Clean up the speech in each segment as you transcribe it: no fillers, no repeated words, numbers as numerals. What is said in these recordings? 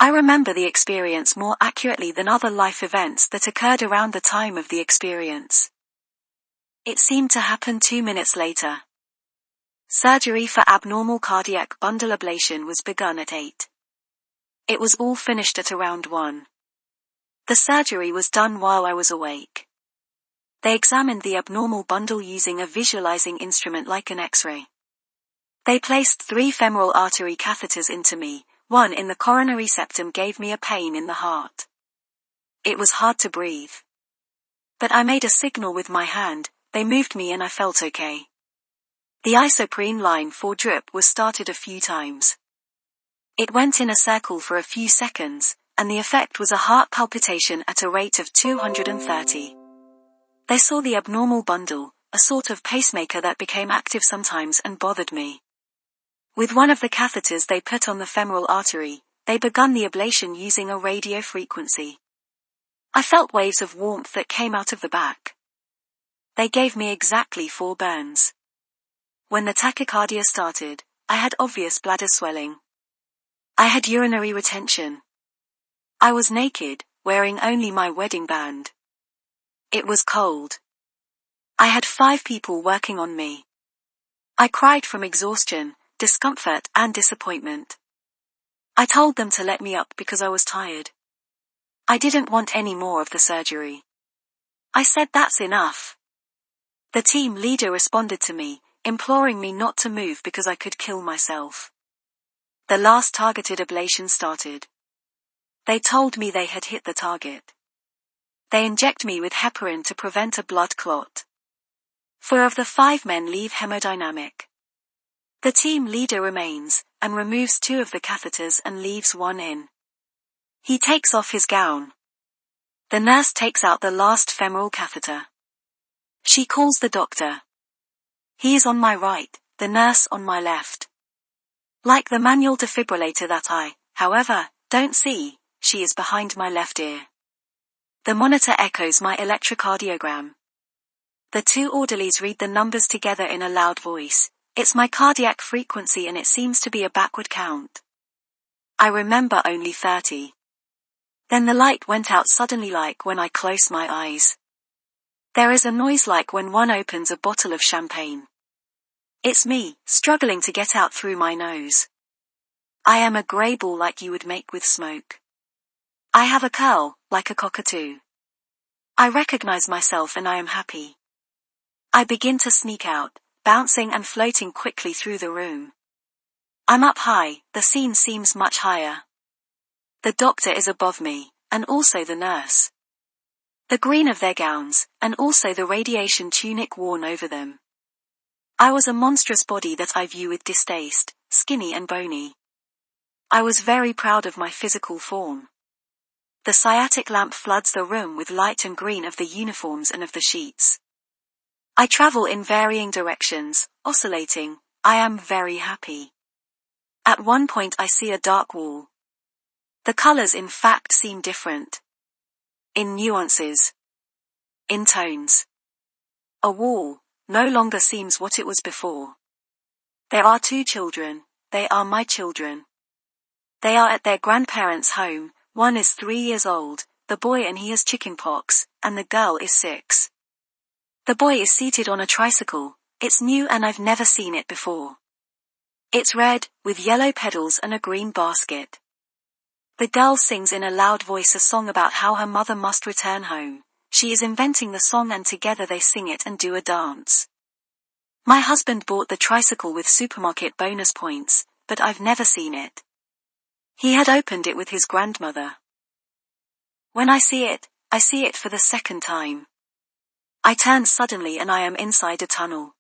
I remember the experience more accurately than other life events that occurred around the time of the experience. It seemed to happen 2 minutes later. Surgery for abnormal cardiac bundle ablation was begun at 8. It was all finished at around 1. The surgery was done while I was awake. They examined the abnormal bundle using a visualizing instrument like an X-ray. They placed 3 femoral artery catheters into me. 1 in the coronary septum gave me a pain in the heart. It was hard to breathe. But I made a signal with my hand, they moved me and I felt okay. The isoprene line for drip was started a few times. It went in a circle for a few seconds, and the effect was a heart palpitation at a rate of 230. They saw the abnormal bundle, a sort of pacemaker that became active sometimes and bothered me. With one of the catheters they put on the femoral artery, they begun the ablation using a radio frequency. I felt waves of warmth that came out of the back. They gave me exactly 4 burns. When the tachycardia started, I had obvious bladder swelling. I had urinary retention. I was naked, wearing only my wedding band. It was cold. I had 5 people working on me. I cried from exhaustion, discomfort and disappointment. I told them to let me up because I was tired. I didn't want any more of the surgery. I said that's enough. The team leader responded to me, imploring me not to move because I could kill myself. The last targeted ablation started. They told me they had hit the target. They inject me with heparin to prevent a blood clot. 4 of the 5 men leave hemodynamic. The team leader remains, and removes 2 of the catheters and leaves 1 in. He takes off his gown. The nurse takes out the last femoral catheter. She calls the doctor. He is on my right, the nurse on my left. Like the manual defibrillator that I, however, don't see, she is behind my left ear. The monitor echoes my electrocardiogram. The 2 orderlies read the numbers together in a loud voice. It's my cardiac frequency and it seems to be a backward count. I remember only 30. Then the light went out suddenly like when I close my eyes. There is a noise like when one opens a bottle of champagne. It's me, struggling to get out through my nose. I am a grey ball like you would make with smoke. I have a curl, like a cockatoo. I recognize myself and I am happy. I begin to sneak out, bouncing and floating quickly through the room. I'm up high, the scene seems much higher. The doctor is above me, and also the nurse. The green of their gowns, and also the radiation tunic worn over them. I was a monstrous body that I view with distaste, skinny and bony. I was very proud of my physical form. The sciatic lamp floods the room with light and green of the uniforms and of the sheets. I travel in varying directions, oscillating. I am very happy. At one point I see a dark wall. The colors in fact seem different. In nuances. In tones. A wall no longer seems what it was before. There are 2 children. They are my children. They are at their grandparents' home. One is 3 years old, the boy, and he has chickenpox, and the girl is 6. The boy is seated on a tricycle. It's new and I've never seen it before. It's red, with yellow pedals and a green basket. The girl sings in a loud voice a song about how her mother must return home. She is inventing the song and together they sing it and do a dance. My husband bought the tricycle with supermarket bonus points, but I've never seen it. He had opened it with his grandmother. When I see it for the second time. I turn suddenly and I am inside a tunnel.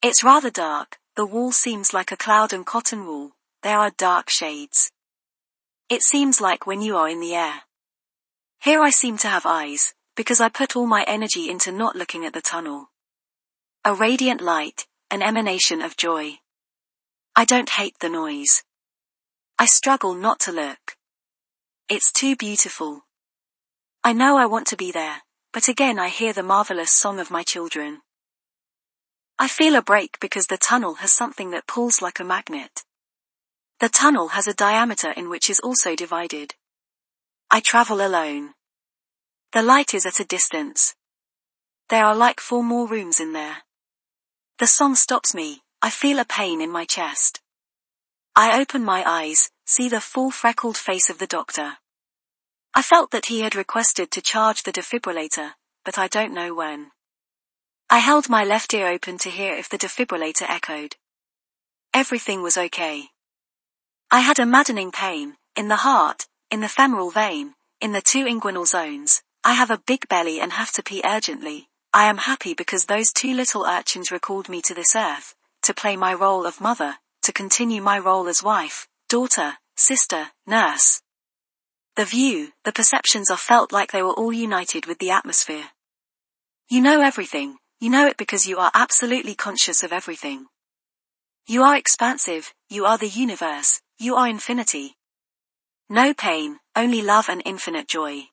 It's rather dark, the wall seems like a cloud and cotton wool, there are dark shades. It seems like when you are in the air. Here I seem to have eyes, because I put all my energy into not looking at the tunnel. A radiant light, an emanation of joy. I don't hate the noise. I struggle not to look. It's too beautiful. I know I want to be there, but again I hear the marvelous song of my children. I feel a break because the tunnel has something that pulls like a magnet. The tunnel has a diameter in which is also divided. I travel alone. The light is at a distance. There are like 4 more rooms in there. The song stops me. I feel a pain in my chest. I open my eyes, see the full freckled face of the doctor. I felt that he had requested to charge the defibrillator, but I don't know when. I held my left ear open to hear if the defibrillator echoed. Everything was okay. I had a maddening pain, in the heart, in the femoral vein, in the 2 inguinal zones. I have a big belly and have to pee urgently. I am happy because those 2 little urchins recalled me to this earth, to play my role of mother, to continue my role as wife, daughter, sister, nurse. The view, the perceptions are felt like they were all united with the atmosphere. You know everything, you know it because you are absolutely conscious of everything. You are expansive, you are the universe, you are infinity. No pain, only love and infinite joy.